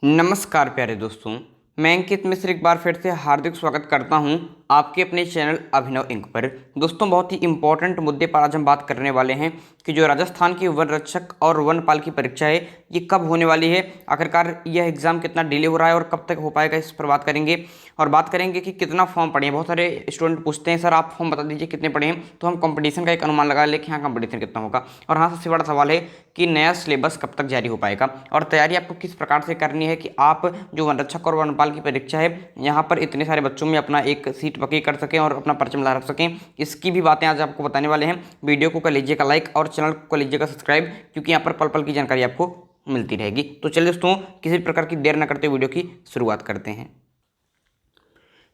नमस्कार प्यारे दोस्तों, मैं अंकित मिश्र एक बार फिर से हार्दिक स्वागत करता हूं आपके अपने चैनल अभिनव इंक पर। दोस्तों, बहुत ही इंपॉर्टेंट मुद्दे पर आज हम बात करने वाले हैं कि जो राजस्थान की वन रक्षक और वनपाल की परीक्षा है ये कब होने वाली है, आखिरकार यह एग्ज़ाम कितना डिले हो रहा है और कब तक हो पाएगा, इस पर बात करेंगे। और बात करेंगे कि कितना फॉर्म पड़े हैं। बहुत सारे स्टूडेंट पूछते हैं सर आप फॉर्म बता दीजिए कितने पड़े हैं, तो हम कंपटीशन का एक अनुमान लगा लें कि हाँ कंपटीशन कितना होगा। और हाँ, सबसे बड़ा सवाल है कि नया सिलेबस कब तक जारी हो पाएगा और तैयारी आपको किस प्रकार से करनी है कि आप जो वनरक्षक और वनपाल की परीक्षा है यहाँ पर इतने सारे बच्चों में अपना एक सीट पक्की कर सकें और अपना परचम ला रख सकें। इसकी भी बातें आज आपको बताने वाले हैं। वीडियो को कर लीजिएगा लाइक और चैनल को कर लीजिएगा सब्सक्राइब, क्योंकि यहाँ पर पल पल की जानकारी आपको मिलती रहेगी। तो चलिए दोस्तों, किसी प्रकार की देर न करते वीडियो की शुरुआत करते हैं।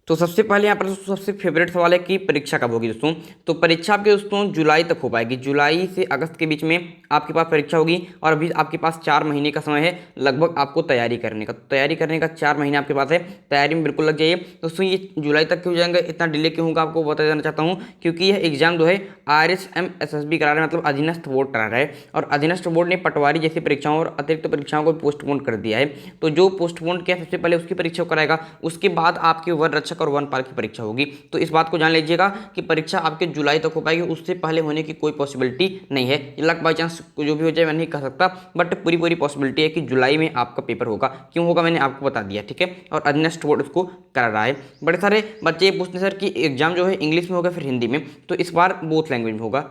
तो सबसे पहले यहाँ पर दोस्तों सबसे फेवरेट सवाल है कि परीक्षा कब होगी दोस्तों। तो परीक्षा आपके दोस्तों जुलाई तक हो पाएगी। जुलाई से अगस्त के बीच में आपके पास परीक्षा होगी और अभी आपके पास 4 महीने का समय है लगभग आपको तैयारी करने का। तैयारी करने का 4 महीने आपके पास है, तैयारी में बिल्कुल लग जाइए दोस्तों। ये जुलाई तक क्यों जाएंगे, इतना डिले क्यों होगा, आपको बता देना चाहता हूँ। क्योंकि यह एग्जाम जो है RSMSSB करा रहा है, मतलब अधीनस्थ बोर्ड करा रहा है। और अधीनस्थ बोर्ड ने पटवारी जैसी परीक्षाओं और अतिरिक्त परीक्षाओं को पोस्टपोन कर दिया है। तो जो पोस्टपोन किया सबसे पहले उसकी परीक्षा कराएगा, उसके बाद आपके वन रक्षक और वनपाल की परीक्षा होगी। तो इस बात को जान लीजिएगा कि परीक्षा आपके जुलाई तक हो पाएगी, उससे पहले होने की कोई पॉसिबिलिटी नहीं है। लक बाई चांस जो भी हो जाए मैं नहीं कह सकता, बट पूरी पॉसिबिलिटी है कि जुलाई में आपका पेपर होगा। क्यों होगा मैंने आपको बता दिया, ठीक है। और अधीनस्थ बोर्ड उसको करा रहा है। बड़े सारे बच्चे ये पूछते हैं सर कि एग्जाम जो है इंग्लिश में होगा फिर हिंदी में, तो इस बार बोथ लैंग्वेज में होगा,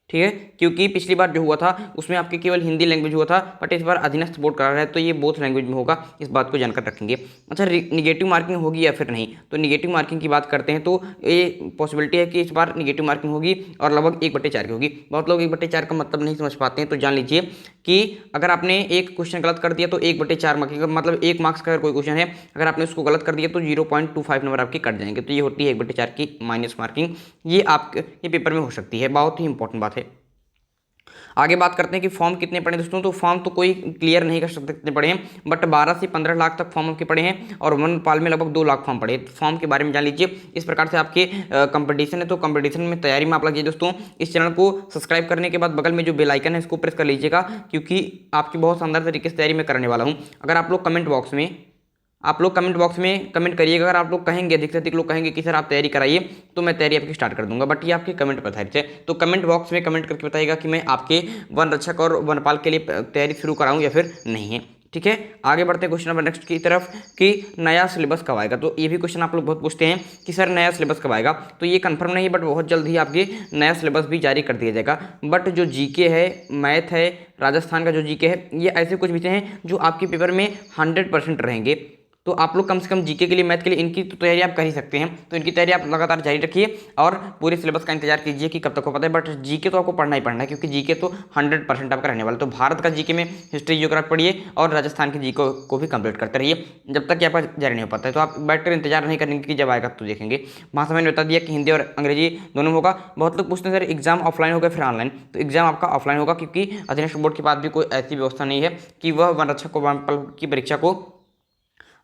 ठीक है। क्योंकि पिछली बार जो हुआ था उसमें आपके केवल हिंदी लैंग्वेज हुआ था, बट इस बार अधीनस्थ बोर्ड करा रहा है तो ये बोथ लैंग्वेज में होगा। इस बात को जानकर रखेंगे। अच्छा, निगेटिव मार्किंग होगी या फिर नहीं, तो निगेटिव मार्किंग की बात करते हैं तो ये पॉसिबिलिटी है कि इस बार निगेटिव मार्किंग होगी और लगभग 1/4 की होगी। बहुत लोग 1/4 का मतलब नहीं समझ पाते हैं, तो जान लीजिए कि अगर आपने एक क्वेश्चन गलत कर दिया तो 1/4 मार्किंग का मतलब 1 मार्क्स का अगर कोई क्वेश्चन है, अगर आपने उसको गलत कर दिया तो 0.25 नंबर आपके कट जाएंगे। तो ये होती है 1/4 की माइनस मार्किंग। ये आपके ये पेपर में हो सकती है, बहुत ही इंपॉर्टेंट बात है। आगे बात करते हैं कि फॉर्म कितने पड़े दोस्तों। तो फॉर्म तो कोई क्लियर नहीं कर सकते कितने पड़े हैं, बट 12 से 15 लाख तक फॉर्म आपके पड़े हैं और वनपाल में लगभग 2 लाख फॉर्म पड़े। फॉर्म के बारे में जान लीजिए। इस प्रकार से आपके कंपटीशन है, तो कंपटीशन में तैयारी में आप लगिए दोस्तों। इस चैनल को सब्सक्राइब करने के बाद बगल में जो बेल आइकन है इसको प्रेस कर लीजिएगा, क्योंकि आपकी बहुत शानदार तरीके से तैयारी में करने वाला हूँ। अगर आप लोग कमेंट बॉक्स में कमेंट करिएगा। अगर आप लोग कहेंगे, अधिक से अधिक लोग कहेंगे कि सर आप तैयारी कराइए, तो मैं तैयारी आपकी स्टार्ट कर दूंगा। बट ये आपके कमेंट पर आधारित है, तो कमेंट बॉक्स में कमेंट करके बताइएगा कि मैं आपके वन रक्षक और वनपाल के लिए तैयारी शुरू कराऊं या फिर नहीं है, ठीक है। आगे बढ़ते हैं क्वेश्चन नंबर नेक्स्ट की तरफ कि नया सिलेबस कब आएगा। तो ये भी क्वेश्चन आप लोग बहुत पूछते हैं कि सर नया सिलेबस कब आएगा। तो ये कंफर्म नहीं, बट बहुत जल्द ही आपके नया सिलेबस भी जारी कर दिया जाएगा। बट जो जीके है, मैथ है, राजस्थान का जो जीके है, ये ऐसे कुछ विषय हैं जो आपके पेपर में 100% रहेंगे। तो आप लोग कम से कम जीके के लिए, मैथ के लिए इनकी तो तैयारी आप कर ही सकते हैं। तो इनकी तैयारी आप लगातार जारी रखिए और पूरे सिलेबस का इंतजार कीजिए कि कब तक हो पाता है। बट जीके तो आपको पढ़ना ही पढ़ना है, क्योंकि जीके तो 100% आपका रहने वाला। तो भारत का जीके में हिस्ट्री जियोग्राफी पढ़िए और राजस्थान की जीके को भी कंप्लीट करते रहिए जब तक कि आपका जारी नहीं हो पाता है। तो आप बैठकर इंतजार नहीं करेंगे कि जब आएगा तो देखेंगे। वहाँ से मैंने बता दिया कि हिंदी और अंग्रेजी दोनों होगा। बहुत लोग पूछते हैं सर एग्जाम ऑफलाइन होगा फिर ऑनलाइन। तो एग्जाम आपका ऑफलाइन होगा, क्योंकि अधीनस्थ बोर्ड के पास भी कोई ऐसी व्यवस्था नहीं है कि वह वन रक्षक को वनपाल की परीक्षा को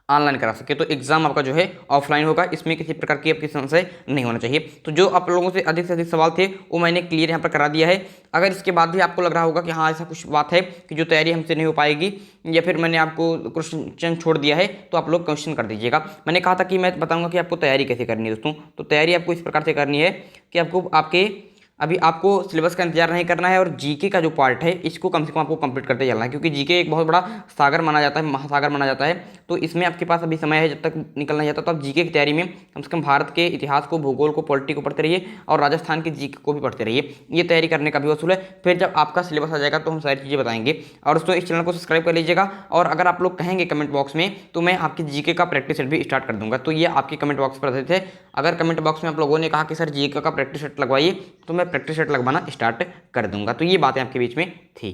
ऑनलाइन करा सके। तो एग्जाम आपका जो है ऑफलाइन होगा, इसमें किसी प्रकार की आपकी संशय नहीं होना चाहिए। तो जो आप लोगों से अधिक सवाल थे वो मैंने क्लियर यहाँ पर करा दिया है। अगर इसके बाद भी आपको लग रहा होगा कि हाँ ऐसा कुछ बात है कि जो तैयारी हमसे नहीं हो पाएगी या फिर मैंने आपको क्वेश्चन छोड़ दिया है, तो आप लोग क्वेश्चन कर दीजिएगा। मैंने कहा था कि मैं बताऊंगा कि आपको तैयारी कैसे करनी है दोस्तों। तो तैयारी आपको इस प्रकार से करनी है कि अभी आपको सिलेबस का इंतजार नहीं करना है और जीके का जो पार्ट है इसको कम से कम आपको कंप्लीट करते चलना है, क्योंकि जीके एक बहुत बड़ा सागर माना जाता है, महासागर माना जाता है। तो इसमें आपके पास अभी समय है, जब तक निकल नहीं जाता तो आप जीके की तैयारी में कम से कम भारत के इतिहास को, भूगोल को, पॉलिटी को पढ़ते रहिए और राजस्थान की जीके को भी पढ़ते रहिए। ये तैयारी करने का भी वसूल है। फिर जब आपका सिलेबस आ जाएगा तो हम सारी चीज़ें बताएंगे। और दोस्तों इस चैनल को सब्सक्राइब कर लीजिएगा। और अगर आप लोग कहेंगे कमेंट बॉक्स में, तो मैं आपकी जीके का प्रैक्टिस सेट भी स्टार्ट कर दूंगा। तो ये आपके कमेंट बॉक्स पर आधारित है। अगर कमेंट बॉक्स में आप लोगों ने कहा कि सर जीके का प्रैक्टिस सेट लगवाइए, तो मैं प्रैक्टिस सेट लगवाना स्टार्ट कर दूंगा। तो ये बातें आपके बीच में थी।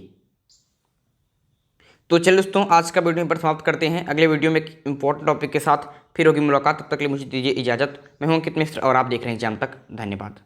तो चलिए दोस्तों, आज का वीडियो पर समाप्त करते हैं। अगले वीडियो में एक इंपॉर्टेंट टॉपिक के साथ फिर होगी मुलाकात। तब तक के लिए मुझे दीजिए इजाजत। मैं हूं अंकित मिश्र और आप देख रहे हैं एग्जाम तक। धन्यवाद।